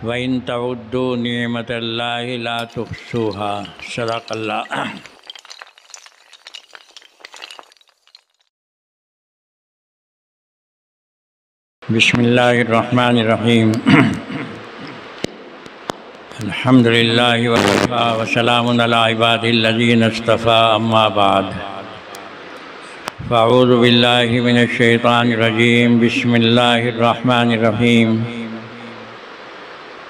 व इन तउद्दू निअमतल्लाहि ला तुहसूहा। सदक़ल्लाह। बिस्मिल्लाहिर्रहमानिर्रहीम। अल्हम्दुलिल्लाहि वकफ़ा व सलामुन अला इबादिल्लज़ीना इस्तफ़ा अम्मा बाद। फ़अऊज़ु बिल्लाहि मिनश शैतानिर रजीम। बिस्मिल्लाहिर्रहमानिर्रहीम।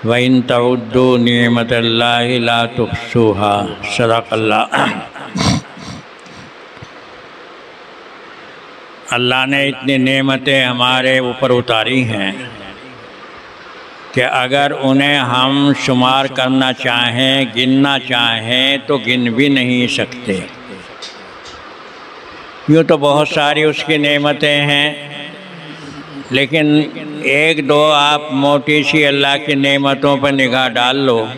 व इन तउद्दू निअमतल्लाहि ला तुहसूहा। सदक़ल्लाह। अल्लाह ने इतनी नेमतें हमारे ऊपर उतारी हैं कि अगर उन्हें हम शुमार करना चाहें, गिनना चाहें तो गिन भी नहीं सकते। यूँ तो बहुत सारी उसकी नेमतें हैं, लेकिन एक दो आप मोटी सी अल्लाह की नेमतों पर निगाह डाल लो।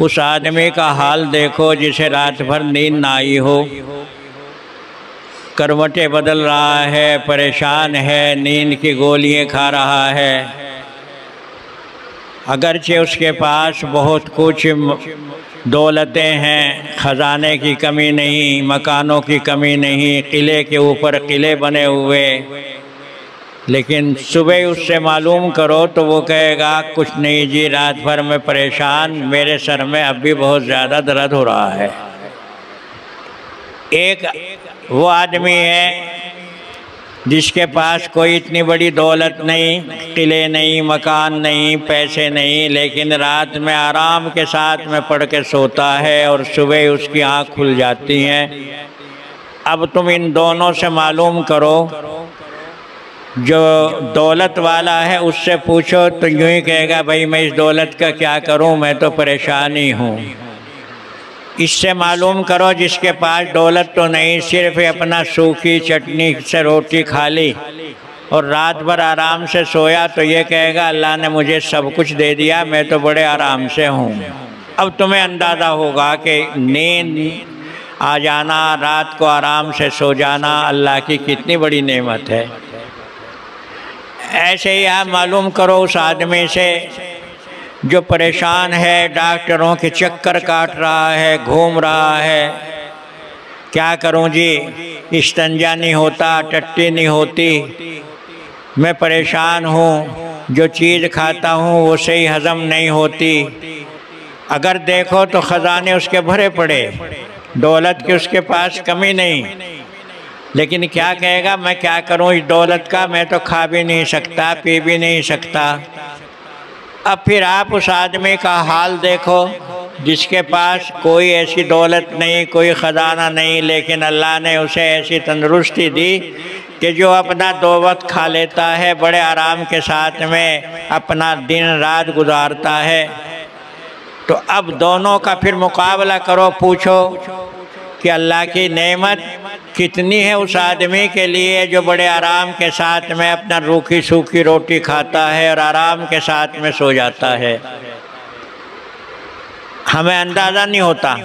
उस आदमी का हाल देखो जिसे रात भर नींद ना आई हो, करवटें बदल रहा है, परेशान है, नींद की गोलियां खा रहा है। अगरचे उसके पास बहुत कुछ दौलतें हैं, ख़जाने की कमी नहीं, मकानों की कमी नहीं, किले के ऊपर किले बने हुए, लेकिन सुबह उससे मालूम करो तो वो कहेगा कुछ नहीं जी, रात भर में परेशान, मेरे सर में अब भी बहुत ज़्यादा दर्द हो रहा है। एक वो आदमी है जिसके पास कोई इतनी बड़ी दौलत नहीं, किले नहीं, मकान नहीं, पैसे नहीं, लेकिन रात में आराम के साथ में पढ़ के सोता है और सुबह उसकी आँख खुल जाती हैं। अब तुम इन दोनों से मालूम करो। जो दौलत वाला है उससे पूछो तो यूँ ही कहेगा भाई मैं इस दौलत का क्या करूँ, मैं तो परेशान ही हूँ। इससे मालूम करो जिसके पास दौलत तो नहीं, सिर्फ अपना सूखी चटनी से रोटी खा ली और रात भर आराम से सोया, तो ये कहेगा अल्लाह ने मुझे सब कुछ दे दिया, मैं तो बड़े आराम से हूँ। अब तुम्हें अंदाज़ा होगा कि नींद आ जाना, रात को आराम से सो जाना अल्लाह की कितनी बड़ी नेमत है। ऐसे ही आप मालूम करो उस आदमी से जो परेशान है, डॉक्टरों के चक्कर काट रहा है, घूम रहा है, क्या करूं जी, इस्तंजा नहीं होता, टट्टी नहीं होती, मैं परेशान हूं, जो चीज़ खाता हूं वो सही हज़म नहीं होती। अगर देखो तो ख़जाने उसके भरे पड़े, दौलत की उसके पास कमी नहीं, लेकिन क्या कहेगा मैं क्या करूं इस दौलत का, मैं तो खा भी नहीं सकता, पी भी नहीं सकता। अब फिर आप उस आदमी का हाल देखो जिसके पास कोई ऐसी दौलत नहीं, कोई ख़जाना नहीं, लेकिन अल्लाह ने उसे ऐसी तंदुरुस्ती दी कि जो अपना दो वक्त खा लेता है, बड़े आराम के साथ में अपना दिन रात गुजारता है। तो अब दोनों का फिर मुकाबला करो, पूछो कि अल्लाह की नेमत कितनी है उस आदमी के लिए जो बड़े आराम के साथ में अपना रूखी सूखी रोटी खाता है और आराम के साथ में सो जाता है। हमें अंदाज़ा नहीं होता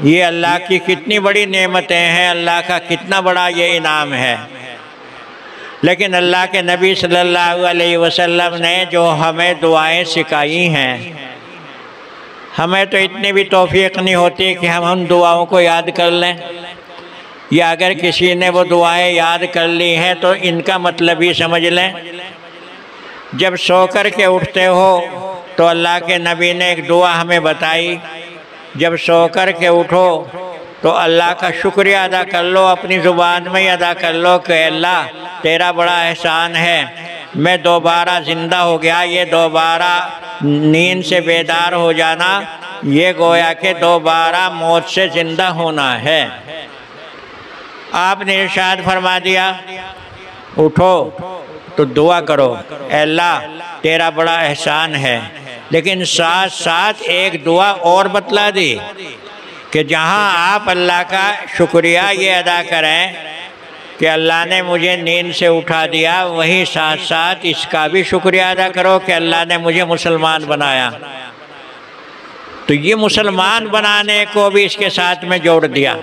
ये अल्लाह की कितनी बड़ी नेमतें हैं, अल्लाह का कितना बड़ा ये इनाम है। लेकिन अल्लाह के नबी सल्लल्लाहु अलैहि वसल्लम ने जो हमें दुआएं सिखाई हैं, हमें तो इतनी भी तौफीक नहीं होती कि हम उन दुआओं को याद कर लें, या अगर किसी ने वो दुआएं याद कर ली हैं तो इनका मतलब ही समझ लें। जब सो कर के उठते हो तो अल्लाह के नबी ने एक दुआ हमें बताई, जब सो कर के उठो तो अल्लाह का शुक्रिया अदा कर लो, अपनी ज़ुबान में ही अदा कर लो कि अल्लाह तेरा बड़ा एहसान है, मैं दोबारा ज़िंदा हो गया। ये दोबारा नींद से बेदार हो जाना, ये गोया के दोबारा मौत से ज़िंदा होना है। आपने इरशाद फरमा दिया उठो तो दुआ करो अल्लाह तेरा बड़ा एहसान है, लेकिन साथ साथ एक दुआ और बतला दी कि जहाँ आप अल्लाह का शुक्रिया ये अदा करें कि अल्लाह ने मुझे नींद से उठा दिया, वहीं साथ साथ इसका भी शुक्रिया अदा करो कि अल्लाह ने मुझे मुसलमान बनाया। तो ये मुसलमान बनाने को भी इसके साथ में जोड़ दिया।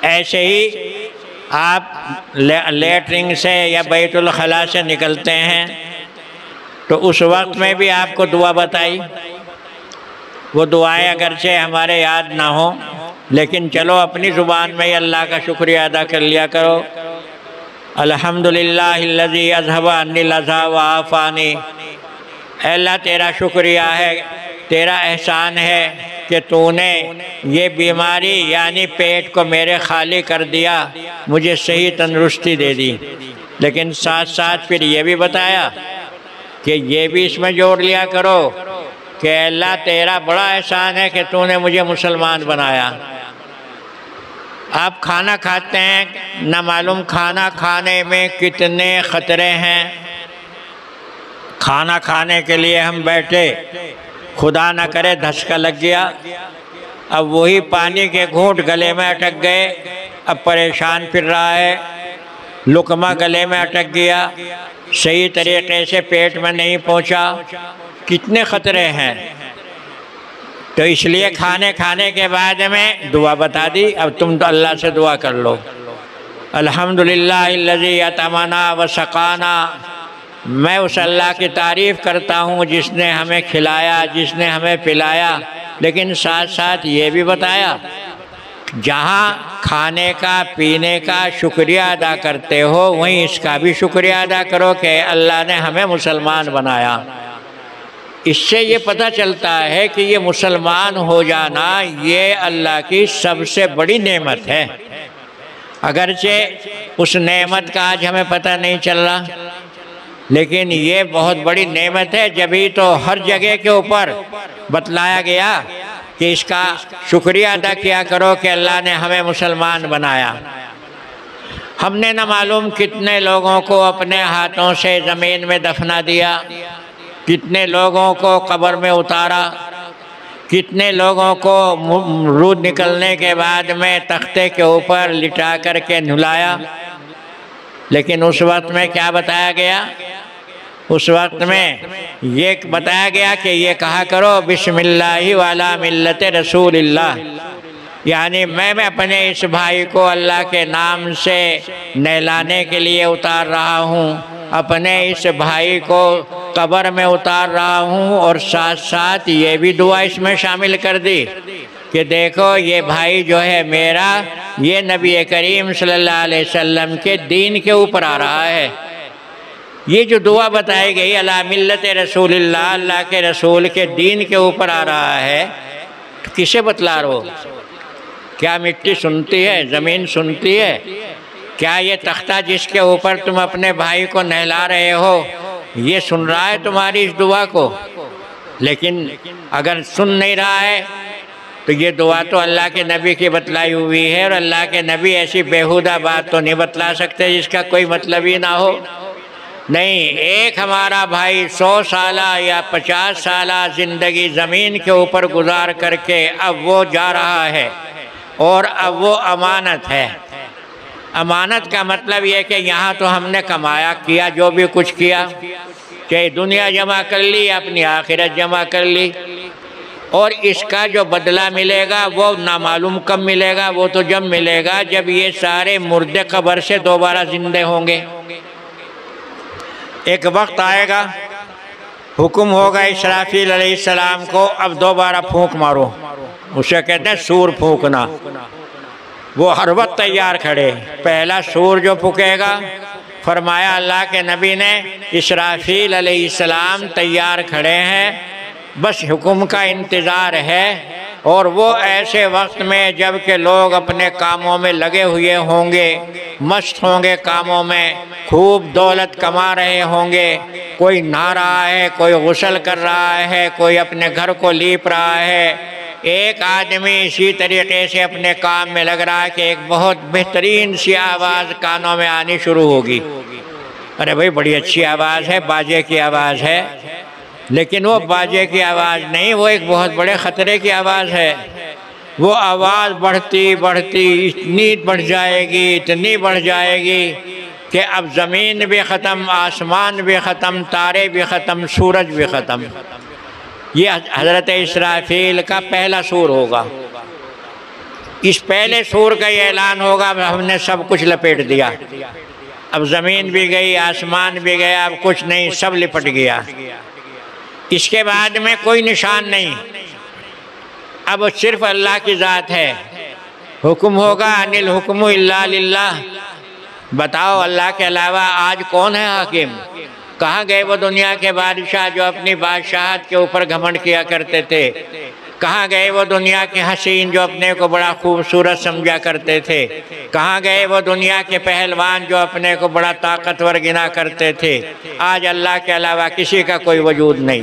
ऐसे ही आप लेटरिन से या बैतुल खला से निकलते हैं तो उस वक्त में भी आपको दुआ बताई। वो दुआएं अगरचे हमारे याद ना हो, लेकिन चलो अपनी ज़ुबान में ही अल्लाह का शुक्रिया अदा कर लिया करो। अल्हम्दुलिल्लाहिल्लज़ी अज़हबा अन्निल अज़ा व आफ़ानी। अल्लाह तेरा शुक्रिया है, तेरा एहसान है कि तूने ये बीमारी यानी पेट को मेरे खाली कर दिया, मुझे सही तंदुरुस्ती दे दी। लेकिन साथ साथ फिर ये भी बताया कि ये भी इसमें जोड़ लिया करो कि अल्लाह तेरा बड़ा एहसान है कि तूने मुझे मुसलमान बनाया। आप खाना खाते हैं, न मालूम खाना खाने में कितने ख़तरे हैं। खाना खाने के लिए हम बैठे, खुदा न करे धचका लग गया, अब वही पानी के घूंट गले में अटक गए, अब परेशान फिर रहा है। लुकमा गले में अटक गया, सही तरीके से पेट में नहीं पहुंचा, कितने ख़तरे हैं। तो इसलिए खाने के बाद में दुआ बता दी। अब तुम तो अल्लाह से दुआ कर लो, अल्हम्दुलिल्लाहिल्लज़ी अतमना व सक़ाना। मैं उस अल्लाह की तारीफ़ करता हूँ जिसने हमें खिलाया, जिसने हमें पिलाया। लेकिन साथ साथ ये भी बताया, जहाँ खाने का पीने का शुक्रिया अदा करते हो, वहीं इसका भी शुक्रिया अदा करो कि अल्लाह ने हमें मुसलमान बनाया। इससे ये पता चलता है कि ये मुसलमान हो जाना ये अल्लाह की सबसे बड़ी नेमत है। अगरचे उस नेमत का आज हमें पता नहीं चल रहा, लेकिन ये बहुत बड़ी नेमत है। जभी तो हर जगह के ऊपर बतलाया गया कि इसका शुक्रिया अदा किया करो कि अल्लाह ने हमें मुसलमान बनाया। हमने न मालूम कितने लोगों को अपने हाथों से ज़मीन में दफना दिया, कितने लोगों को कब्र में उतारा, कितने लोगों को रूह निकलने के बाद में तख्ते के ऊपर लिटा करके नुलाया। लेकिन उस वक्त में क्या बताया गया? उस वक्त में ये बताया गया कि ये कहा करो बिस्मिल्लाहि वाला मिल्लत रसूलिल्लाह, यानी मैं अपने इस भाई को अल्लाह के नाम से नहलाने के लिए उतार रहा हूँ, अपने इस भाई को कब्र में उतार रहा हूँ। और साथ साथ ये भी दुआ इसमें शामिल कर दी कि देखो ये भाई जो है मेरा, ये नबी करीम सल्लल्लाहु अलैहि वसल्लम के दीन के ऊपर आ रहा है। ये जो दुआ बताई गई अला मिल्लत रसूलिल्लाह, अल्लाह के रसूल के दीन के ऊपर आ रहा है, तो किसे बतला रहे हो? क्या मिट्टी सुनती है, ज़मीन सुनती है? क्या ये तख्ता जिसके ऊपर तुम अपने भाई को नहला रहे हो ये सुन रहा है तुम्हारी इस दुआ को? लेकिन अगर सुन नहीं रहा है तो ये दुआ तो अल्लाह के नबी की बतलाई हुई है, और अल्लाह के नबी ऐसी बेहुदा बात तो नहीं बतला सकते जिसका कोई मतलब ही ना हो। नहीं, एक हमारा भाई 100 साला या 50 साला ज़िंदगी ज़मीन के ऊपर गुजार करके अब वो जा रहा है, और अब वो अमानत है। अमानत का मतलब ये कि यहाँ तो हमने कमाया किया, जो भी कुछ किया, चाहे दुनिया जमा कर ली, अपनी आखिरत जमा कर ली, और इसका जो बदला मिलेगा वो नामालूम कब मिलेगा। वो तो जब मिलेगा जब ये सारे मुर्दे कब्र से दोबारा जिंदे होंगे। एक वक्त आएगा, हुक्म होगा इसराफील अलैहिस्सलाम को, अब दोबारा फूंक मारो। उसे कहते हैं सूर फूंकना। वो हर वक्त तैयार खड़े। पहला सूर जो फूकेगा, फरमाया अल्लाह के नबी ने, इसराफील अलैहिस्सलाम तैयार खड़े हैं, बस हुक्म का इंतज़ार है। और वो ऐसे वक्त में जब के लोग अपने कामों में लगे हुए होंगे, मस्त होंगे कामों में, खूब दौलत कमा रहे होंगे, कोई नहा रहा है, कोई गुस्ल कर रहा है, कोई अपने घर को लीप रहा है। एक आदमी इसी तरीके से अपने काम में लग रहा है कि एक बहुत बेहतरीन सी आवाज़ कानों में आनी शुरू होगी। अरे भाई बड़ी अच्छी आवाज़ है, बाजे की आवाज़ है, लेकिन वो बाजे की आवाज़ नहीं, वो एक बहुत बड़े ख़तरे की आवाज़ है। वो आवाज़ बढ़ती बढ़ती इतनी बढ़ जाएगी, इतनी बढ़ जाएगी कि अब ज़मीन भी ख़त्म, आसमान भी ख़त्म, तारे भी ख़त्म, सूरज भी ख़त्म। ये हज़रत इसराफील का पहला सूर होगा। इस पहले सूर का ये ऐलान होगा, हमने सब कुछ लपेट दिया, अब ज़मीन भी गई, आसमान भी गया, अब कुछ नहीं, सब लिपट गया। इसके बाद में कोई निशान नहीं, अब सिर्फ अल्लाह की ज़ात है। हुक्म होगा अनिल हुक्मु इल्ला लिल्लाह। बताओ अल्लाह के अलावा आज कौन है हाकिम? कहाँ गए वो दुनिया के बादशाह जो अपनी बादशाहत के ऊपर घमंड किया करते थे? कहाँ गए वो दुनिया के हसीन जो अपने को बड़ा खूबसूरत समझा करते थे? कहाँ गए वो दुनिया के पहलवान जो अपने को बड़ा ताकतवर गिना करते थे? आज अल्लाह के अलावा किसी का कोई वजूद नहीं।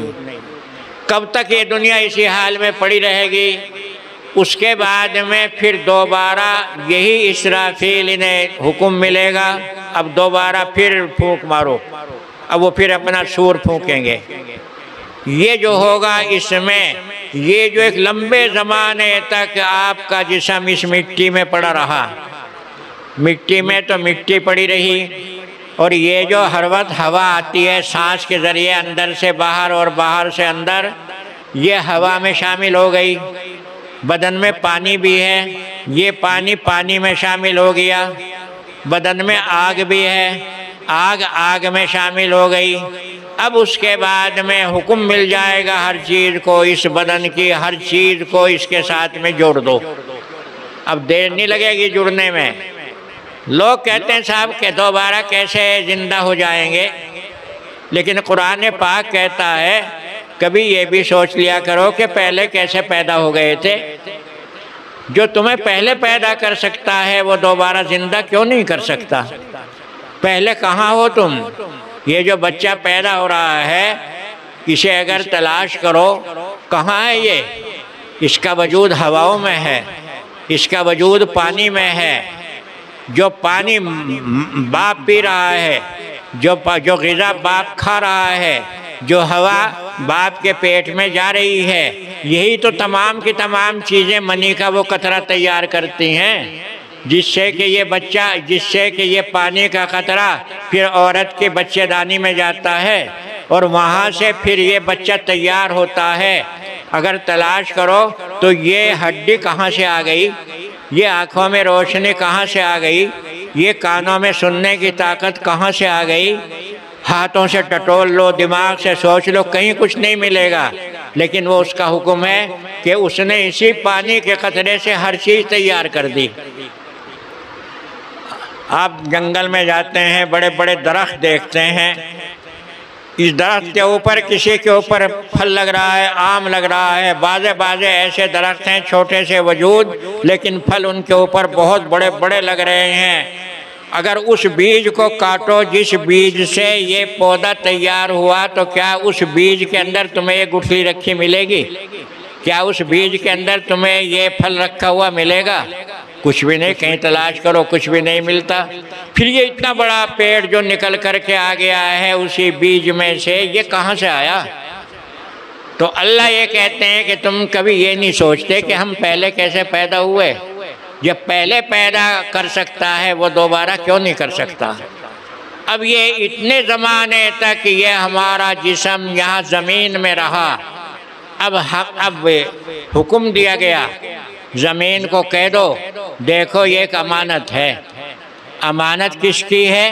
कब तक ये दुनिया इसी हाल में पड़ी रहेगी? उसके बाद में फिर दोबारा यही इसराफील इन्हें हुक्म मिलेगा, अब दोबारा फिर फूंक मारो। अब वो फिर अपना सूर फूंकेंगे। ये जो होगा इसमें, ये जो एक लंबे ज़माने तक आपका जिस्म इस मिट्टी में पड़ा रहा, मिट्टी में तो मिट्टी पड़ी रही, और ये जो हर वक्त हवा आती है सांस के ज़रिए अंदर से बाहर और बाहर से अंदर, ये हवा में शामिल हो गई। बदन में पानी भी है, ये पानी पानी में शामिल हो गया। बदन में आग भी है, आग आग में शामिल हो गई। अब उसके बाद में हुक्म मिल जाएगा हर चीज़ को, इस बदन की हर चीज़ को इसके साथ में जोड़ दो। अब देर नहीं लगेगी जुड़ने में। लोग कहते हैं साहब कि दोबारा कैसे ज़िंदा हो जाएंगे, लेकिन कुरान पाक कहता है कभी ये भी सोच लिया करो कि पहले कैसे पैदा हो गए थे। जो तुम्हें पहले पैदा कर सकता है वो दोबारा ज़िंदा क्यों नहीं कर सकता? पहले कहाँ हो तुम? ये जो बच्चा पैदा हो रहा है, इसे अगर तलाश करो कहाँ है ये? इसका वजूद हवाओं में है, इसका वजूद पानी में है। जो पानी बाप पी रहा है, जो ग़िज़ा बाप खा रहा है, जो हवा बाप के पेट में जा रही है, यही तो तमाम की तमाम चीज़ें मनी का वो कतरा तैयार करती हैं, जिससे कि ये बच्चा, जिससे कि ये पानी का कतरा फिर औरत के बच्चेदानी में जाता है और वहाँ से फिर ये बच्चा तैयार होता है। अगर तलाश करो तो ये हड्डी कहाँ से आ गई, ये आँखों में रोशनी कहाँ से आ गई, ये कानों में सुनने की ताकत कहाँ से आ गई? हाथों से टटोल लो, दिमाग से सोच लो, कहीं कुछ नहीं मिलेगा। लेकिन वो उसका हुक्म है कि उसने इसी पानी के कतरे से हर चीज़ तैयार कर दी। आप जंगल में जाते हैं, बड़े बड़े दरख्त देखते हैं, इस दरख्त के ऊपर किसी के ऊपर फल लग रहा है, आम लग रहा है, बाजे बाजे ऐसे दरख्त हैं छोटे से वजूद, लेकिन फल उनके ऊपर बहुत बड़े बड़े लग रहे हैं। अगर उस बीज को काटो जिस बीज से ये पौधा तैयार हुआ, तो क्या उस बीज के अंदर तुम्हें ये गुठली रखी मिलेगी? क्या उस बीज के अंदर तुम्हें ये फल रखा हुआ मिलेगा? कुछ भी नहीं। कहीं तलाश करो कुछ भी नहीं मिलता। फिर ये इतना बड़ा पेड़ जो निकल कर के आ गया है उसी बीज में से, ये कहाँ से आया? तो अल्लाह ये कहते हैं कि तुम कभी ये नहीं सोचते कि हम पहले कैसे पैदा हुए। जब पहले पैदा कर सकता है वो दोबारा क्यों नहीं कर सकता? अब ये इतने ज़माने तक ये हमारा जिस्म यहाँ ज़मीन में रहा, अब हुक्म दिया गया ज़मीन को कह दो देखो ये एक अमानत है। अमानत किसकी है?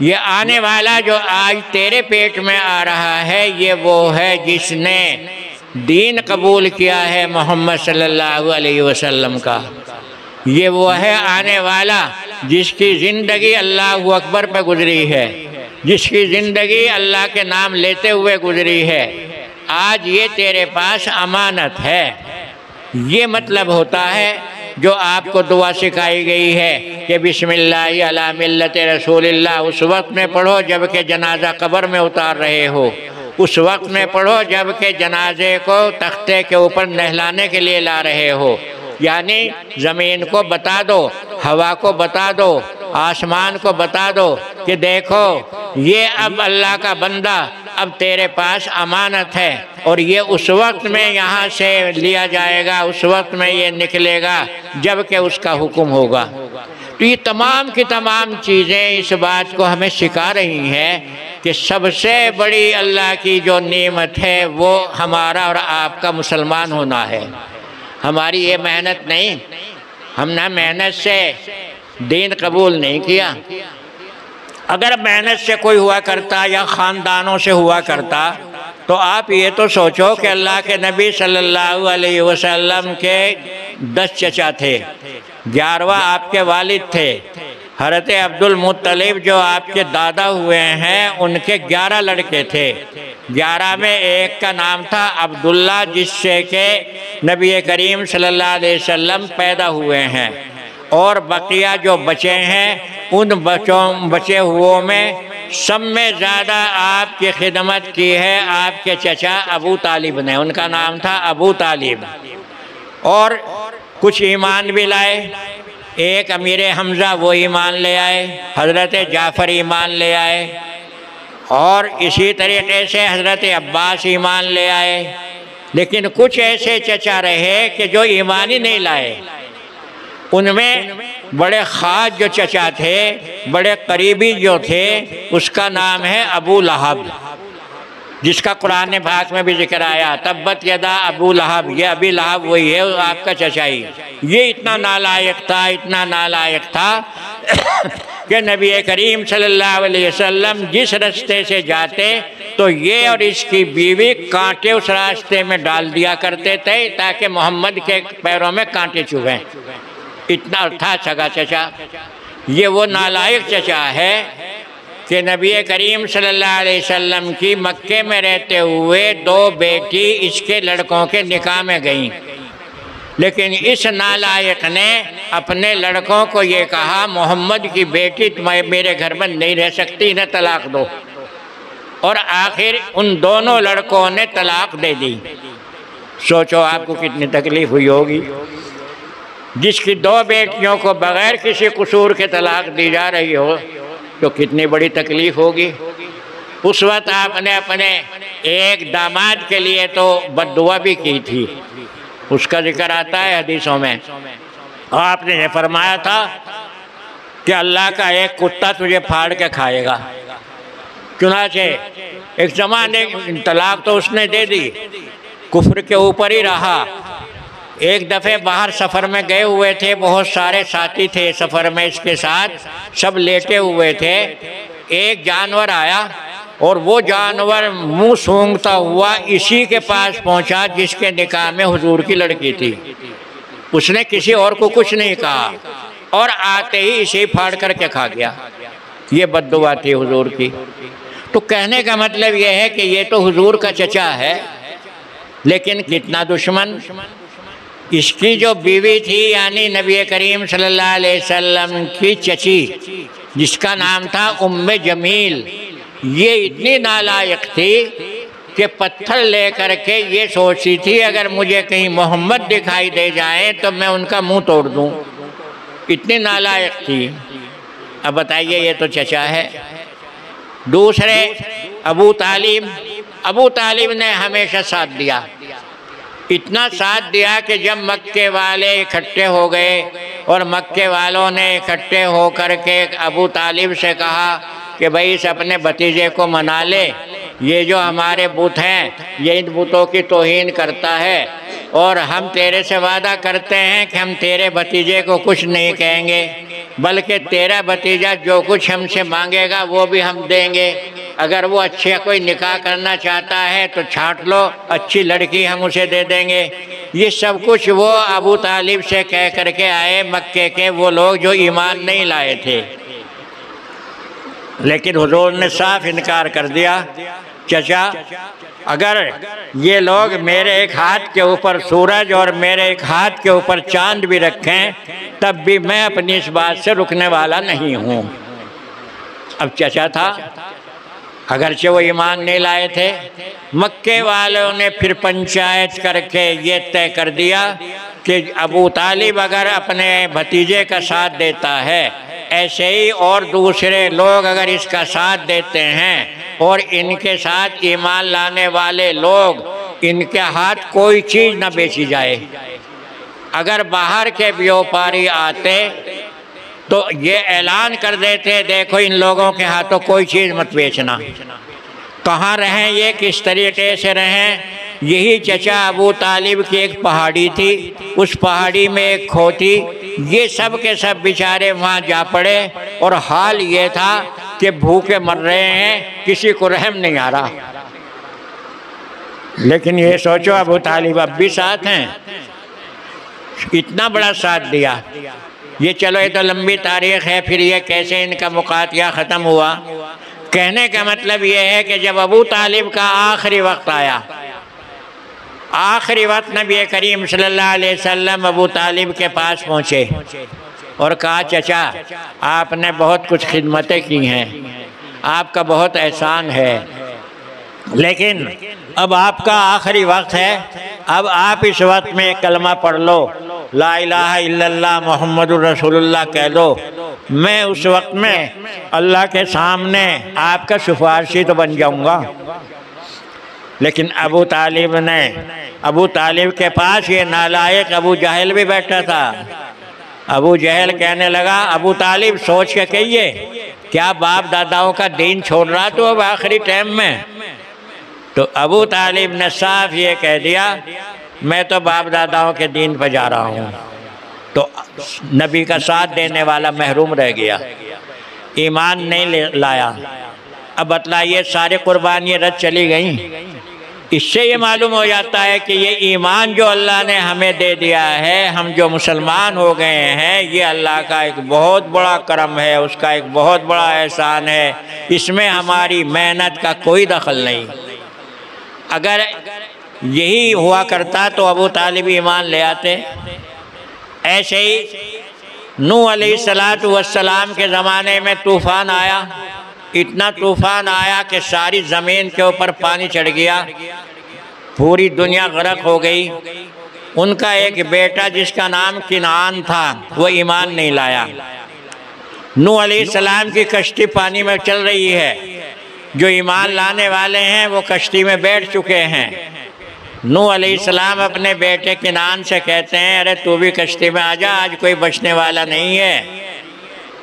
ये आने वाला जो आज तेरे पेट में आ रहा है, ये वो है जिसने दीन कबूल किया है मोहम्मद सल्लल्लाहु अलैहि वसल्लम का। ये वो है आने वाला जिसकी ज़िंदगी अल्लाहु अकबर पे गुजरी है, जिसकी ज़िंदगी अल्लाह के नाम लेते हुए गुजरी है। आज ये तेरे पास अमानत है। ये मतलब होता है जो आपको दुआ सिखाई गई है कि बिस्मिल्लाहि अला मिल्लत रसूलिल्लाह उस वक्त में पढ़ो जब के जनाजा कब्र में उतार रहे हो, उस वक्त में पढ़ो जब के जनाजे को तख्ते के ऊपर नहलाने के लिए ला रहे हो। यानी ज़मीन को बता दो, हवा को बता दो, आसमान को बता दो कि देखो ये अब अल्लाह का बंदा अब तेरे पास अमानत है और ये उस वक्त में यहाँ से लिया जाएगा, उस वक्त में ये निकलेगा जब कि उसका हुक्म होगा। तो ये तमाम की तमाम चीज़ें इस बात को हमें सिखा रही हैं कि सबसे बड़ी अल्लाह की जो नेमत है वो हमारा और आपका मुसलमान होना है। हमारी ये मेहनत नहीं, हम ना मेहनत से दीन कबूल नहीं किया। अगर मेहनत से कोई हुआ करता या ख़ानदानों से हुआ करता तो आप ये तो सोचो कि अल्लाह के नबी सल्लल्लाहु अलैहि वसल्लम के 10 चचा थे, 11वां आपके वालिद थे। हज़रत अब्दुल मुत्तलिब जो आपके दादा हुए हैं उनके 11 लड़के थे। 11 में एक का नाम था अब्दुल्ला, जिससे के नबी करीम सल्लल्लाहु अलैहि वसल्लम पैदा हुए हैं। और बकिया जो बचे हैं उन बचे हुओं में सब में ज़्यादा आपकी खिदमत की है आपके चचा अबू तालिब ने, उनका नाम था अबू तालिब। और कुछ ईमान भी लाए, एक अमीर हमज़ा वो ईमान ले आए, हज़रत जाफ़र ईमान ले आए, और इसी तरीके से हज़रत अब्बास ईमान ले आए। लेकिन कुछ ऐसे चचा रहे कि जो ईमान ही नहीं लाए। उनमें बड़े ख़ास जो चचा थे, बड़े करीबी जो थे, उसका नाम है अबू लहब, जिसका कुरान पाक में भी जिक्र आया, तब्बत यदा अबू लहब। ये अबी लहब वही है आपका चचाई। ये इतना नालायक था, इतना नालायक था कि नबी करीम सल्लल्लाहु अलैहि वसल्लम जिस रास्ते से जाते तो ये और इसकी बीवी कांटे उस रास्ते में डाल दिया करते थे ताकि मोहम्मद के पैरों में कांटे चुभें। इतना था सगा चचा। ये वो नालायक चचा है कि नबी करीम सल्लल्लाहु अलैहि वसल्लम की मक्के में रहते हुए 2 बेटी इसके लड़कों के निकाह में गईं, लेकिन इस नालायक ने अपने लड़कों को ये कहा मोहम्मद की बेटी मेरे घर में नहीं रह सकती, इन्हें तलाक दो। और आखिर उन दोनों लड़कों ने तलाक दे दी। सोचो आपको कितनी तकलीफ़ हुई होगी। जिसकी 2 बेटियों को बग़ैर किसी कसूर के तलाक दी जा रही हो तो कितनी बड़ी तकलीफ़ होगी। उस वक्त आपने अपने एक दामाद के लिए तो बद्दुआ भी की थी, उसका जिक्र आता है हदीसों में। और आपने ये फरमाया था कि अल्लाह का एक कुत्ता तुझे फाड़ के खाएगा। चुनाचे एक ज़माने तलाक तो उसने दे दी, कुफ्र के ऊपर ही रहा। एक दफ़े बाहर सफ़र में गए हुए थे, बहुत सारे साथी थे सफ़र में इसके साथ, सब लेटे हुए थे। एक जानवर आया और वो जानवर मुंह सूंघता हुआ इसी के पास पहुंचा जिसके निकाह में हुजूर की लड़की थी। उसने किसी और को कुछ नहीं कहा और आते ही इसे फाड़ करके खा गया। ये बद्दुआ थी हुजूर की। तो कहने का मतलब ये है कि ये तो हुजूर का चचा है, लेकिन कितना दुश्मन। इसकी जो बीवी थी यानी नबी करीम सल्लल्लाहु अलैहि वसल्लम की चची, जिसका नाम था उम्मे जमील, ये इतनी नालायक थी कि पत्थर लेकर के ये सोचती थी अगर मुझे कहीं मोहम्मद दिखाई दे जाए तो मैं उनका मुंह तोड़ दूं। इतनी नालायक थी। अब बताइए, ये तो चचा है। दूसरे अबू तालिब ने हमेशा साथ दिया, इतना साथ दिया कि जब मक्के वाले इकट्ठे हो गए और मक्के वालों ने इकट्ठे होकर के अबू तालिब से कहा कि भाई इस अपने भतीजे को मना ले, ये जो हमारे बुत हैं ये इन बुतों की तौहीन करता है और हम तेरे से वादा करते हैं कि हम तेरे भतीजे को कुछ नहीं कहेंगे, बल्कि तेरा भतीजा जो कुछ हमसे मांगेगा वो भी हम देंगे। अगर वो अच्छा कोई निकाह करना चाहता है तो छांट लो, अच्छी लड़की हम उसे दे देंगे। ये सब कुछ वो अबू तालिब से कह करके आए मक्के के वो लोग जो ईमान नहीं लाए थे। लेकिन हुजूर ने साफ इनकार कर दिया, चचा अगर ये लोग मेरे एक हाथ के ऊपर सूरज और मेरे एक हाथ के ऊपर चांद भी रखें तब भी मैं अपनी इस बात से रुकने वाला नहीं हूँ। अब चचा था, अगरचे वो ईमान नहीं लाए थे। मक्के वालों ने फिर पंचायत करके ये तय कर दिया कि अबू तालिब अगर अपने भतीजे का साथ देता है, ऐसे ही और दूसरे लोग अगर इसका साथ देते हैं और इनके साथ ईमान लाने वाले लोग, इनके हाथ कोई चीज़ न बेची जाए। अगर बाहर के व्यापारी आते तो ये ऐलान कर देते, देखो इन लोगों के हाथों कोई चीज़ मत बेचना। कहाँ रहें ये, किस तरीके से रहें? यही चचा अबू तालिब की एक पहाड़ी थी, उस पहाड़ी में एक खोती, ये सब के सब बेचारे वहाँ जा पड़े। और हाल ये था कि भूखे मर रहे हैं, किसी को रहम नहीं आ रहा। लेकिन ये सोचो अबू तालिब अब भी साथ हैं, इतना बड़ा साथ दिया। ये चलो ये तो लंबी तारीख है, फिर ये कैसे इनका मुकातिया ख़त्म हुआ। कहने का मतलब ये है कि जब अबू तालिब का आखिरी वक्त आया, आखिरी वक्त नबी करीम सल्लल्लाहु अलैहि वसल्लम अबू तालिब के पास पहुँचे और कहा चचा आपने बहुत कुछ खिदमतें की हैं, आपका बहुत एहसान है, लेकिन अब आपका आखिरी वक्त है, अब आप इस वक्त में कलमा पढ़ लो, ला इलाहा इल्लल्लाह मुहम्मदुर रसूलुल्लाह कह लो। मैं उस वक्त में अल्लाह के सामने आपका सिफारिशी तो बन जाऊंगा। लेकिन अबू तालिब के पास ये नालायक अबू जहल भी बैठा था। अबू जहल कहने लगा अबू तालिब सोच के कहिए, क्या बाप दादाओं का दीन छोड़ रहा तो अब आखिरी टाइम में? तो अबू तालिब ने साफ ये कह दिया मैं तो बाप दादाओं के दीन पर जा रहा हूँ। तो नबी का साथ देने वाला महरूम रह गया, ईमान नहीं लाया। अब बतलाइए सारी कुर्बानियाँ रद्द चली गई। इससे ये मालूम हो जाता है कि ये ईमान जो अल्लाह ने हमें दे दिया है, हम जो मुसलमान हो गए हैं, ये अल्लाह का एक बहुत बड़ा करम है, उसका एक बहुत बड़ा एहसान है। इसमें हमारी मेहनत का कोई दखल नहीं। अगर यही हुआ करता तो अबू तालिब ईमान ले आते। ऐसे ही नूह अलैहिस्सलातु वस्सलाम के ज़माने में तूफ़ान आया, इतना तूफ़ान आया कि सारी ज़मीन के ऊपर पानी चढ़ गया, पूरी दुनिया गर्क हो गई। उनका एक बेटा जिसका नाम किनान था वो ईमान नहीं लाया। नूह अलैहिस्सलाम की कश्ती पानी में चल रही है, जो ईमान लाने वाले हैं वो कश्ती में बैठ चुके हैं। नूह अलैहिस्सलाम अपने बेटे किनान से कहते हैं अरे तू भी कश्ती में आ जा, आज कोई बचने वाला नहीं है।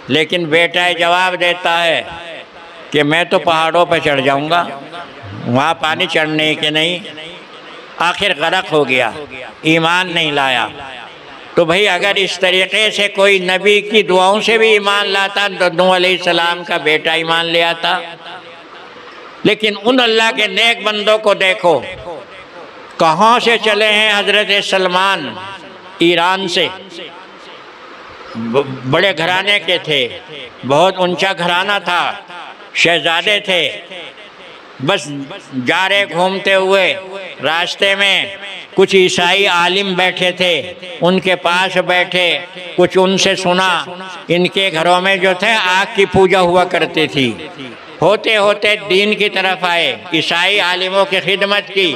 लेकिन बेटा जवाब देता है कि मैं तो पहाड़ों पर चढ़ जाऊंगा, वहाँ पानी चढ़ने के नहीं। आखिर गर्क हो गया, ईमान नहीं लाया। तो भाई अगर इस तरीक़े से कोई नबी की दुआओं से भी ईमान लाता तो नूह अलैहिस्सलाम का बेटा ईमान ले आता। लेकिन उन अल्लाह के नेक बंदों को देखो, कहाँ से चले हैं हज़रत सलमान, ईरान से, बड़े घराने के थे, बहुत ऊंचा घराना था, शहजादे थे। बस जा रहे घूमते हुए रास्ते में कुछ ईसाई आलिम बैठे थे, उनके पास बैठे, कुछ उनसे सुना। इनके घरों में जो थे आग की पूजा हुआ करती थी। होते होते दीन की तरफ आए, ईसाई आलिमों की खिदमत की।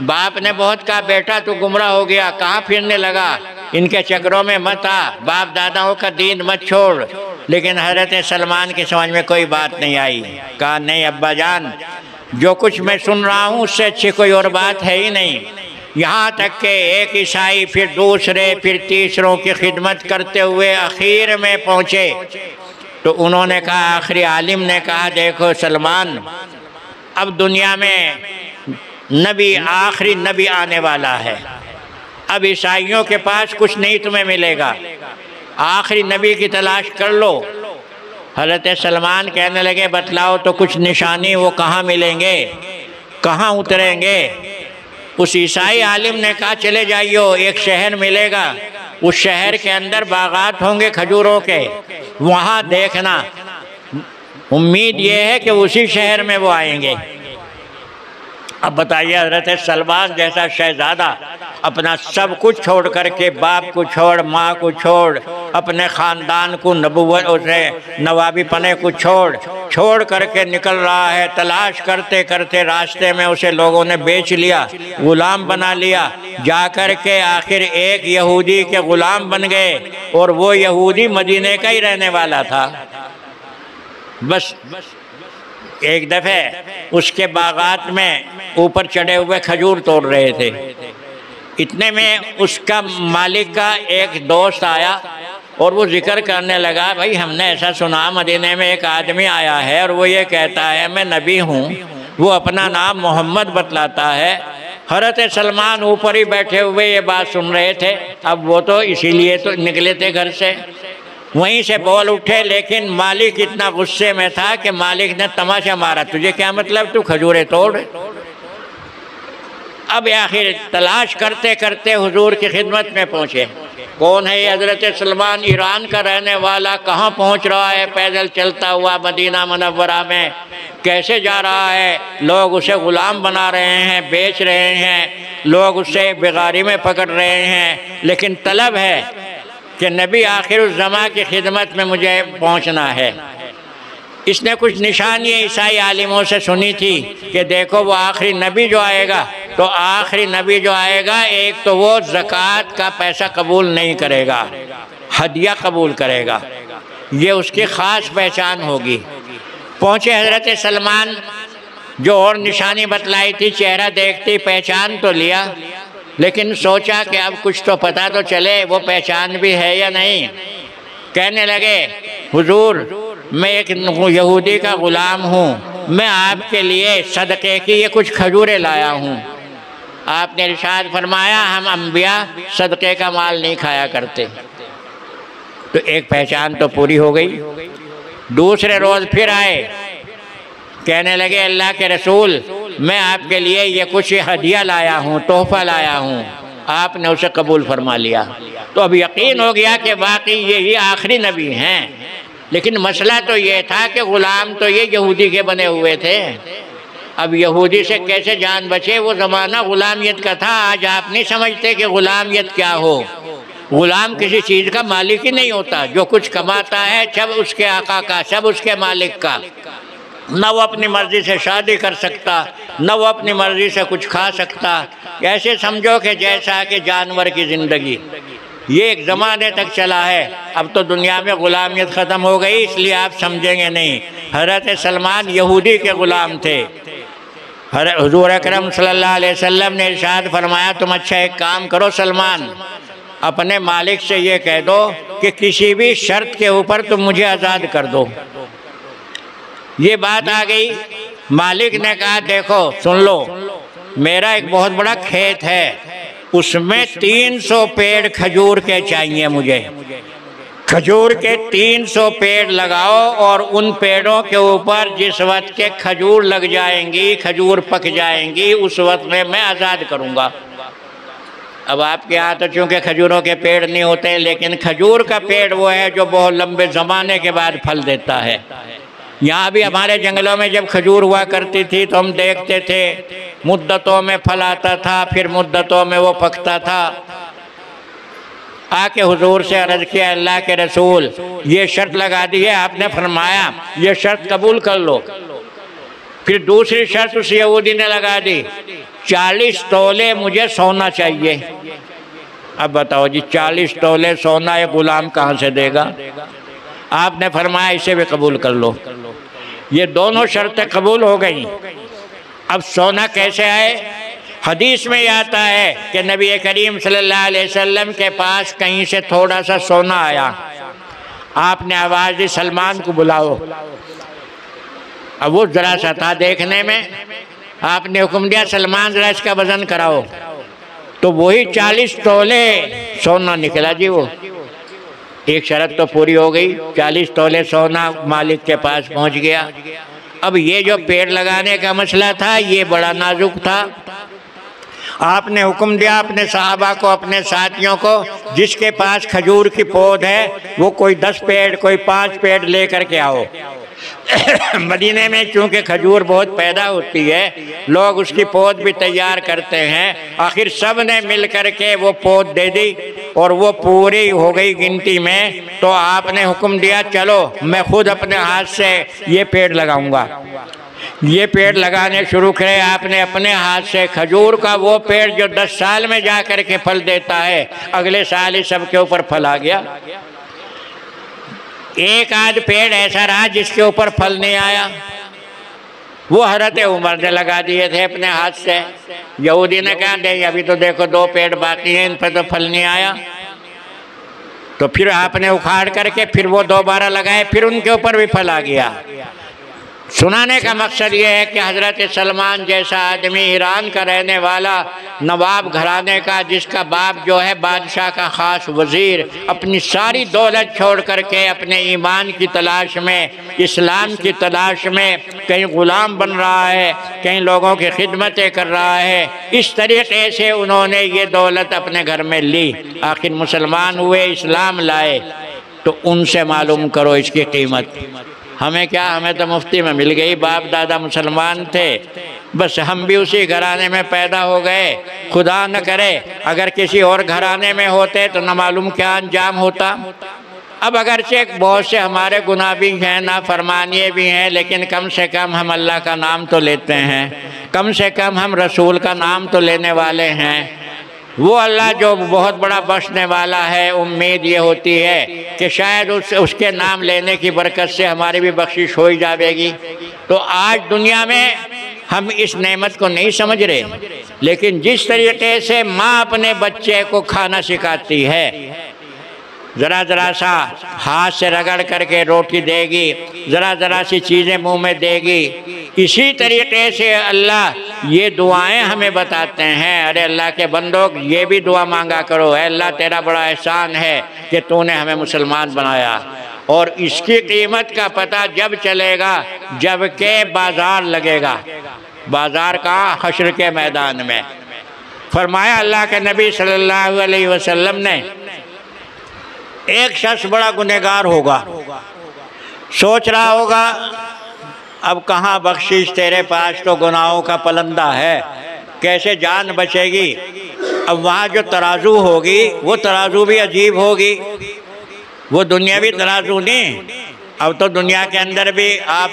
बाप ने बहुत कहा बेटा तू गुमराह हो गया, कहाँ फिरने लगा, इनके चक्रों में मत आ, बाप दादाओं का दीन मत छोड़। लेकिन हज़रत सलमान की समझ में कोई बात नहीं आई। कहा नहीं अब्बा जान, जो कुछ मैं सुन रहा हूँ उससे अच्छी कोई और बात है ही नहीं। यहाँ तक के एक ईसाई फिर दूसरे फिर तीसरों की खिदमत करते हुए आखिर में पहुँचे। तो उन्होंने कहा, आखिरी आलिम ने कहा देखो सलमान, अब दुनिया में नबी, आखिरी नबी आने वाला है। अब ईसाइयों के पास कुछ नहीं तुम्हें मिलेगा, आखिरी नबी की तलाश कर लो। हज़रत सलमान कहने लगे बतलाओ तो कुछ निशानी, वो कहाँ मिलेंगे, कहाँ उतरेंगे। उस ईसाई आलिम ने कहा चले जाइयो, एक शहर मिलेगा, उस शहर के अंदर बागात होंगे खजूरों के, वहाँ देखना। उम्मीद ये है कि उसी शहर में वो आएंगे। अब बताइए हज़रत सलमान जैसा शहज़ादा अपना सब कुछ छोड़ करके, बाप को छोड़, माँ को छोड़, अपने ख़ानदान को, नबूवत उसे नवाबी पने को छोड़ करके निकल रहा है। तलाश करते करते रास्ते में उसे लोगों ने बेच लिया, ग़ुलाम बना लिया। जा कर के आखिर एक यहूदी के ग़ुलाम बन गए, और वो यहूदी मदीने का ही रहने वाला था। बस एक दफ़े उसके बागात में ऊपर चढ़े हुए खजूर तोड़ रहे थे। इतने में उसका मालिक का एक दोस्त आया और वो जिक्र करने लगा, भाई हमने ऐसा सुना मदीने में एक आदमी आया है और वो ये कहता है मैं नबी हूँ, वो अपना नाम मोहम्मद बतलाता है। हज़रत सलमान ऊपर ही बैठे हुए ये बात सुन रहे थे। अब वो तो इसीलिए तो निकले थे घर से, वहीं से बोल उठे, लेकिन मालिक इतना गुस्से में था कि मालिक ने तमाशा मारा, तुझे क्या मतलब, तू खजूरें तोड़। अब आखिर तलाश करते करते हुजूर की खिदमत में पहुँचे। कौन है ये? हज़रत सलमान, ईरान का रहने वाला, कहाँ पहुँच रहा है पैदल चलता हुआ मदीना मुनव्वरा में, कैसे जा रहा है? लोग उसे ग़ुलाम बना रहे हैं, बेच रहे हैं, लोग उसे बेगारी में पकड़ रहे हैं, लेकिन तलब है कि नबी आखिरुज़्ज़मा की खिदमत में मुझे पहुँचना है। इसने कुछ निशानियाँ ईसाई आलिमों से सुनी थी कि देखो वो आखिरी नबी जो आएगा, तो आखिरी नबी जो आएगा, एक तो वो ज़कात का पैसा कबूल नहीं करेगा, हदिया कबूल करेगा, ये उसकी ख़ास पहचान होगी। पहुँचे हज़रत सलमान, जो और निशानी बतलाई थी, चेहरा देखते पहचान तो लिया, लेकिन सोचा कि अब कुछ तो पता तो चले वो पहचान भी है या नहीं। कहने लगे, हुजूर मैं एक यहूदी का ग़ुलाम हूँ, मैं आपके लिए सदक़े की ये कुछ खजूरें लाया हूँ। आपने इरशाद फरमाया, हम अंबिया सदक़े का माल नहीं खाया करते। तो एक पहचान तो पूरी हो गई। दूसरे रोज़ फिर आए, कहने लगे, अल्लाह के रसूल मैं आपके लिए ये कुछ हदिया लाया हूँ, तोहफ़ा लाया हूँ। आपने उसे कबूल फरमा लिया। तो अब यकीन हो गया कि वाकई यही आखिरी नबी हैं। लेकिन मसला तो ये था कि ग़ुलाम तो ये यहूदी के बने हुए थे। अब यहूदी से कैसे जान बचे? वो ज़माना ग़ुलामियत का था। आज आप नहीं समझते कि ग़ुलामियत क्या हो। ग़ुलाम किसी चीज़ का मालिक ही नहीं होता। जो कुछ कमाता है सब उसके आका का, सब उसके मालिक का। न वो अपनी मर्ज़ी से शादी कर सकता, न वो अपनी मर्ज़ी से कुछ खा सकता। ऐसे समझो कि जैसा कि जानवर की ज़िंदगी। ये एक ज़माने तक चला है। अब तो दुनिया में ग़ुलामियत ख़त्म हो गई, इसलिए आप समझेंगे नहीं। हज़रत सलमान यहूदी के ग़ुलाम थे। हुज़ूर अकरम सल्लल्लाहु अलैहि वसल्लम ने इरशाद फरमाया, तुम अच्छा एक काम करो सलमान, अपने मालिक से ये कह दो कि किसी भी शर्त के ऊपर तुम मुझे आज़ाद कर दो। ये बात आ गई। मालिक ने कहा, देखो सुन लो, मेरा एक बहुत बड़ा खेत है, उसमें 300 पेड़ खजूर के चाहिए मुझे। खजूर के 300 पेड़ लगाओ और उन पेड़ों के ऊपर जिस वक्त के खजूर लग जाएंगी, खजूर पक जाएंगी, उस वक्त में मैं आज़ाद करूँगा। अब आपके यहाँ तो चूँकि खजूरों के पेड़ नहीं होते, लेकिन खजूर का पेड़ वो है जो बहुत लंबे ज़माने के बाद फल देता है। यहाँ भी हमारे जंगलों में जब खजूर हुआ करती थी तो हम देखते थे, मुद्दतों में फल आता था, फिर मुद्दतों में वो पकता था। आके हुजूर से अर्ज़ किया, अल्लाह के रसूल ये शर्त लगा दी है, आपने फरमाया ये शर्त कबूल कर लो। फिर दूसरी शर्त उस यहूदी ने लगा दी, 40 तोले मुझे सोना चाहिए। अब बताओ जी, 40 तोले सोना ये ग़ुलाम कहाँ से देगा? आपने फरमाया इसे भी कबूल कर लो। ये दोनों शर्तें कबूल हो गई। अब सोना कैसे आए? हदीस में ये आता है कि नबी करीम सल्लल्लाहु अलैहि वसल्लम के पास कहीं से थोड़ा सा सोना आया। आपने आवाज़ दी, सलमान को बुलाओ। अब वो ज़रा सा था देखने में, आपने हुक्म दिया, सलमान ज़रा इसका वज़न कराओ। तो वही 40 तोले सोना निकला जी। वो एक शर्त तो पूरी हो गई, 40 तोले सोना मालिक के पास पहुंच गया। अब ये जो पेड़ लगाने का मसला था ये बड़ा नाजुक था। आपने हुक्म दिया अपने सहाबा को, अपने साथियों को, जिसके पास खजूर की पौध है वो कोई 10 पेड़, कोई 5 पेड़ लेकर के आओ। मदीने में चूँकि खजूर बहुत पैदा होती है, लोग उसकी पौध भी तैयार करते हैं। आखिर सब ने मिल कर के वो पौध दे दी और वो पूरी हो गई गिनती में। तो आपने हुक्म दिया, चलो मैं खुद अपने हाथ से ये पेड़ लगाऊंगा। ये पेड़ लगाने शुरू करे आपने अपने हाथ से। खजूर का वो पेड़ जो 10 साल में जा कर के फल देता है, अगले साल ही सबके ऊपर फल आ गया। एक आध पेड़ ऐसा रहा जिसके ऊपर फल नहीं आया, वो हज़रत उमर ने लगा दिए थे अपने हाथ से। यहूदी ने कहा, नहीं अभी तो देखो 2 पेड़ बाकी हैं, इन पर तो फल नहीं आया। तो फिर आपने उखाड़ करके फिर वो दोबारा लगाए, फिर उनके ऊपर भी फल आ गया। सुनाने का मकसद ये है कि हज़रत सलमान जैसा आदमी, ईरान का रहने वाला, नवाब घराने का, जिसका बाप जो है बादशाह का ख़ास वज़ीर, अपनी सारी दौलत छोड़ करके अपने ईमान की तलाश में, इस्लाम की तलाश में कहीं ग़ुलाम बन रहा है, कहीं लोगों की खिदमतें कर रहा है। इस तरीक़े से उन्होंने ये दौलत अपने घर में ली, आखिर मुसलमान हुए, इस्लाम लाए। तो उनसे मालूम करो इसकी कीमत। हमें क्या, हमें तो मुफ्ती में मिल गई, बाप दादा मुसलमान थे, बस हम भी उसी घराने में पैदा हो गए। खुदा न करे अगर किसी और घराने में होते तो न मालूम क्या अंजाम होता। अब अगरचे बहुत से हमारे गुनाह भी हैं, नाफरमानियाँ भी हैं, लेकिन कम से कम हम अल्लाह का नाम तो लेते हैं, कम से कम हम रसूल का नाम तो लेने वाले हैं। वो अल्लाह जो बहुत बड़ा बख्शने वाला है, उम्मीद ये होती है कि शायद उसके नाम लेने की बरकत से हमारी भी बख्शिश हो ही जाएगी। तो आज दुनिया में हम इस नेमत को नहीं समझ रहे, लेकिन जिस तरीके से माँ अपने बच्चे को खाना सिखाती है, ज़रा ज़रा सा हाथ से रगड़ करके रोटी देगी, ज़रा ज़रा सी चीज़ें मुंह में देगी, इसी तरीके से अल्लाह ये दुआएं हमें बताते हैं। अरे अल्लाह के बंदों, ये भी दुआ मांगा करो, अल्लाह तेरा बड़ा एहसान है कि तूने हमें मुसलमान बनाया। और इसकी कीमत का पता जब चलेगा जब के बाज़ार लगेगा। बाज़ार का हश्र के मैदान में। फरमाया अल्लाह के नबी सल्लल्लाहु अलैहि वसल्लम ने, एक शख्स बड़ा गुनहगार होगा, सोच रहा होगा अब कहाँ बख्शिश, तेरे पास तो गुनाहों का पलंदा है, कैसे जान बचेगी। अब वहाँ जो तराजू होगी वो तराजू भी अजीब होगी, वो दुनियावी तराजू नहीं। अब तो दुनिया के अंदर भी आप,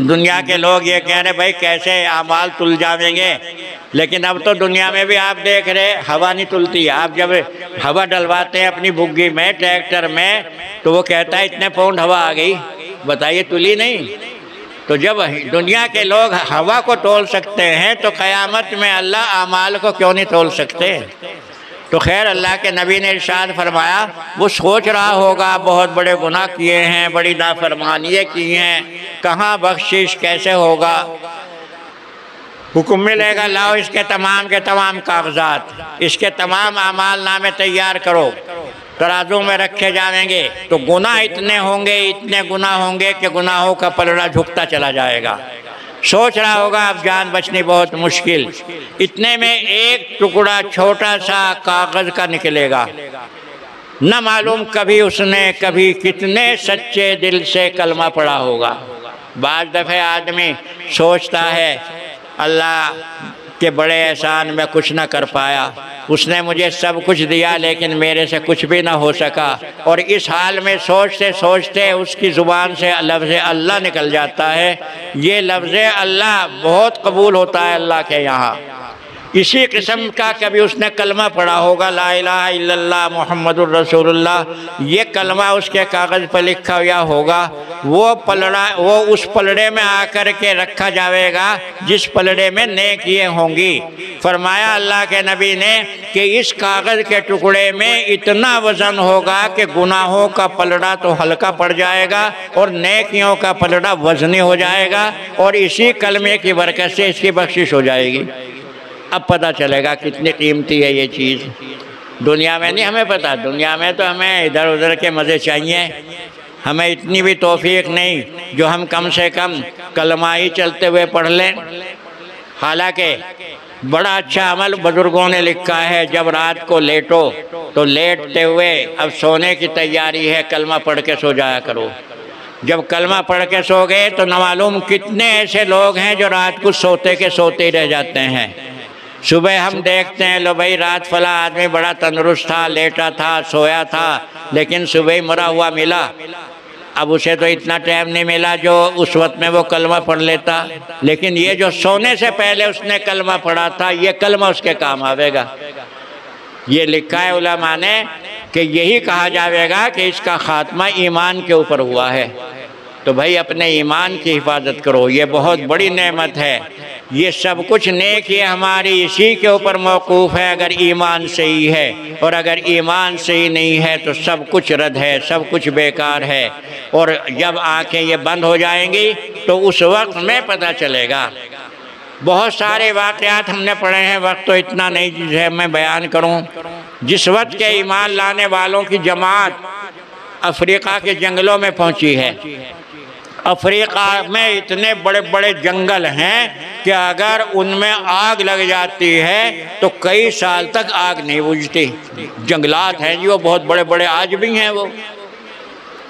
दुनिया के लोग ये कह रहे भाई कैसे आमाल तुल जाएंगे, लेकिन अब तो दुनिया में भी आप देख रहे हवा नहीं तुलती है। आप जब हवा डलवाते हैं अपनी बुग्गी में, ट्रैक्टर में, तो वो कहता है इतने पाउंड हवा आ गई, बताइए तुली नहीं। तो जब दुनिया के लोग हवा को तोल सकते हैं तो क़यामत में अल्लाह आमाल को क्यों नहीं तोल सकते। तो खैर अल्लाह के नबी ने इरशाद फरमाया, वो सोच रहा होगा बहुत बड़े गुनाह किए हैं, बड़ी नाफरमानियाँ की हैं, कहाँ बख्शिश, कैसे होगा। हुक्म मिलेगा, लाओ इसके तमाम के तमाम कागजात, इसके तमाम आमाल नामे तैयार करो, तराजू में रखे जाएंगे। तो गुनाह इतने होंगे, इतने गुनाह होंगे कि गुनाहों का पलड़ा झुकता चला जाएगा। सोच रहा होगा अब जान बचनी बहुत मुश्किल। इतने में एक टुकड़ा छोटा सा कागज़ का निकलेगा, न मालूम कभी उसने कभी कितने सच्चे दिल से कलमा पढ़ा होगा। बाज़ दफ़े आदमी सोचता है अल्लाह के बड़े एहसान में कुछ न कर पाया, उसने मुझे सब कुछ दिया लेकिन मेरे से कुछ भी ना हो सका। और इस हाल में सोचते सोचते उसकी ज़ुबान से लफ्ज़ अल्लाह निकल जाता है। ये लफ्ज़ अल्लाह बहुत कबूल होता है अल्लाह के यहाँ। इसी किस्म का कभी उसने कलमा पढ़ा होगा, ला इलाहा इल्लल्लाह मुहम्मदुर रसूलुल्लाह, ये कलमा उसके कागज़ पर लिखा हुआ होगा। वो पलड़ा, वो उस पलड़े में आकर के रखा जाएगा जिस पलड़े में नेकियां होंगी। फरमाया अल्लाह के नबी ने कि इस कागज़ के टुकड़े में इतना वज़न होगा कि गुनाहों का पलड़ा तो हल्का पड़ जाएगा और नेकियों का पलड़ा वज़नी हो जाएगा, और इसी कलमे की बरकत से इसकी बख्शिश हो जाएगी। अब पता चलेगा कितनी कीमती है ये चीज़। दुनिया में नहीं हमें पता, दुनिया में तो हमें इधर उधर के मज़े चाहिए, हमें इतनी भी तौफीक नहीं जो हम कम से कम कलमा ही चलते हुए पढ़ लें। हालांकि बड़ा अच्छा अमल बुज़ुर्गों ने लिखा है, जब रात को लेटो तो लेटते हुए अब सोने की तैयारी है, कलमा पढ़ के सो जाया करो। जब कलमा पढ़ के सो गए तो न मालूम कितने ऐसे लोग हैं जो रात को सोते के सोते ही रह जाते हैं। सुबह हम देखते हैं लो भाई रात फला आदमी बड़ा तंदुरुस्त था, लेटा था, सोया था, लेकिन सुबह ही मरा हुआ मिला। अब उसे तो इतना टाइम नहीं मिला जो उस वक्त में वो कलमा पढ़ लेता, लेकिन ये जो सोने से पहले उसने कलमा पढ़ा था, ये कलमा उसके काम आवेगा। ये लिखा है उलमा ने कि यही कहा जाएगा कि इसका खात्मा ईमान के ऊपर हुआ है। तो भाई अपने ईमान की हिफाजत करो, ये बहुत बड़ी नेमत है। ये सब कुछ नेक ये हमारी इसी के ऊपर मौकूफ़ है अगर ईमान सही है, और अगर ईमान सही नहीं है तो सब कुछ रद्द है, सब कुछ बेकार है। और जब आंखें ये बंद हो जाएंगी तो उस वक्त में पता चलेगा। बहुत सारे वाक़यात हमने पढ़े हैं, वक्त तो इतना नहीं है मैं बयान करूं। जिस वक्त के ईमान लाने वालों की जमात अफ्रीका के जंगलों में पहुंची है, अफ्रीका में इतने बड़े बड़े जंगल हैं कि अगर उनमें आग लग जाती है तो कई साल तक आग नहीं बुझती। जंगलात हैं जी वो बहुत बड़े बड़े, आज भी हैं वो।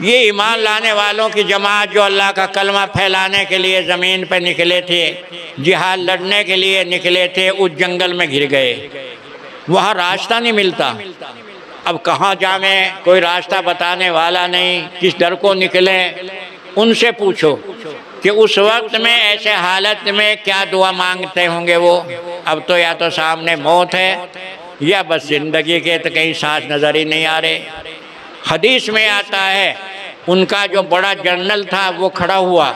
ये ईमान लाने वालों की जमात जो अल्लाह का कलमा फैलाने के लिए ज़मीन पर निकले थे, जिहाद लड़ने के लिए निकले थे, उस जंगल में घिर गए। वहाँ रास्ता नहीं मिलता। अब कहाँ जाएं, कोई रास्ता बताने वाला नहीं, किस दर को निकलें। उनसे पूछो कि उस वक्त में ऐसे हालत में क्या दुआ मांगते होंगे वो। अब तो या तो सामने मौत है या बस ज़िंदगी के तो कहीं सांस नज़र ही नहीं आ रहे। हदीस में आता है उनका जो बड़ा जनरल था वो खड़ा हुआ,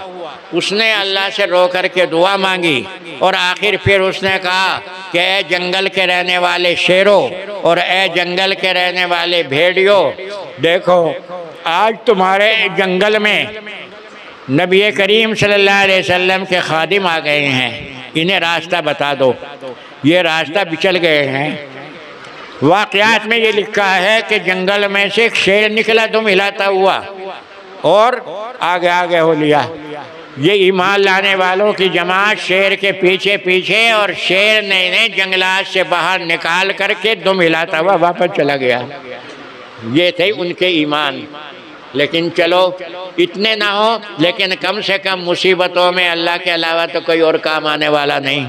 उसने अल्लाह से रो कर के दुआ मांगी और आखिर फिर उसने कहा कि ए जंगल के रहने वाले शेरों और ए जंगल के रहने वाले भेड़ियों, देखो आज तुम्हारे जंगल में नबी करीम सल्लल्लाहु अलैहि वसल्लम के खादिम आ गए हैं, इन्हें रास्ता बता दो। ये रास्ता बिचल गए हैं। वाक़यात में ये लिखा है कि जंगल में से एक शेर निकला दुम हिलाता हुआ और आगे आगे हो लिया। ये ईमान लाने वालों की जमात शेर के पीछे पीछे, और शेर ने इन्हें जंगलात से बाहर निकाल करके दुम हिलाता हुआ वापस चला गया। ये थे उनके ईमान। लेकिन चलो इतने ना हो, लेकिन कम से कम मुसीबतों में अल्लाह के अलावा तो कोई और काम आने वाला नहीं।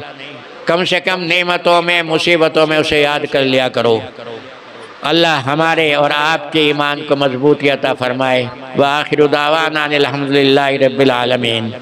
कम से कम नेमतों में मुसीबतों में उसे याद कर लिया करो। अल्लाह हमारे और आपके ईमान को मजबूती अता फरमाए। व आखिरु दावाना अनिल हम्दुलिल्लाहि रब्बिल आलमीन।